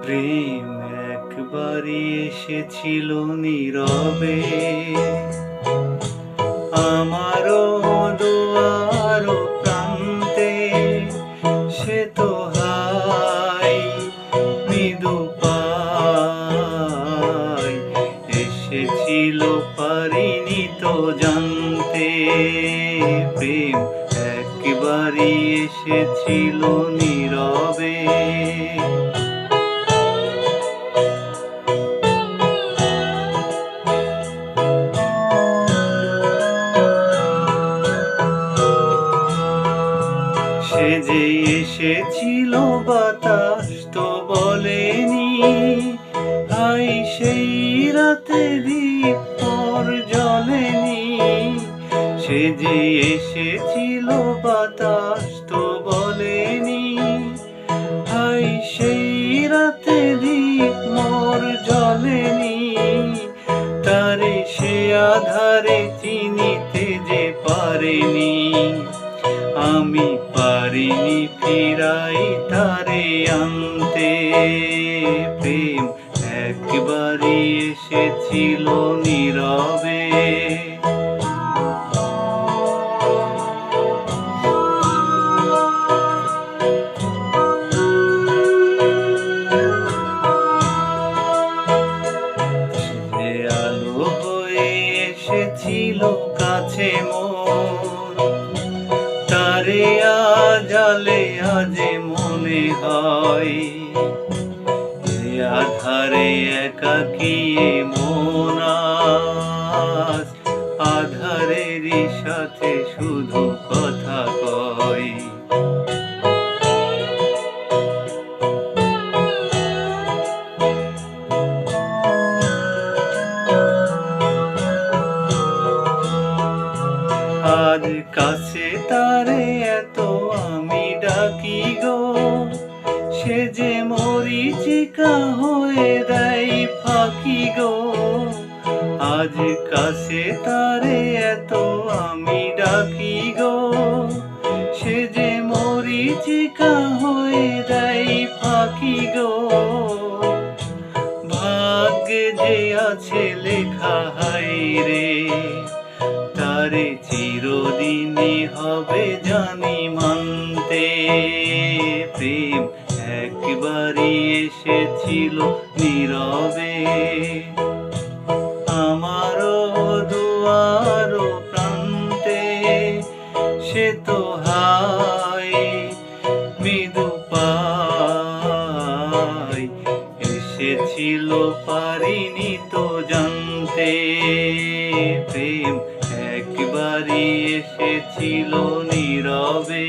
প্রেম একবারই এসেছিল নীরবে, আমারও দুয়ার প্রান্তে। সে তো হাই মৃদু পায় এসেছিল, পারিনি তো জানতে। প্রেম একবারই এসেছিল নীরবে। সে যে এসেছিল বাতাস তো বলেনি, হাই সেই রাতে দ্বীপ পর জ্বলেনি। সে যে এসেছিল বাতাস তো বলেনি, হাই সেই রাতে দ্বীপ মোর জ্বলেনি। তারে সে আধারে চিনিতে যে পারেনি, আমি পারিনি ফিরাই তারে আনতে। প্রেম একবারই এসেছিল নীরবে। সে আলো হয়ে এসেছিল কাছে মোর, তারে আজালে আজে মনে হয়। এ আধারে একাকী মন আজ, আধারেরই সাথে শুধু কথা কয়। আজ কাছে তারে এত আমি ডাকি গো, সে যে মরিচিকা হয়ে দেয় ফাঁকি গো। আজ কাছে তারে এত আমি ডাকি গো, সে যে মরিচিকা হয়ে দেয় ফাঁকি গো। ভাগ্যে যে আছে লেখা হাই রে, তারে চিরদিনই হবে জানি মানতে। প্রেম একবারই এসেছিল নীরবে, আমারও দুয়ার প্রান্তে। সে তো হাই মৃদু পায় এসেছিল, পারিনি তো জানতে। প্রেম একবারই এসেছিল নীরবে।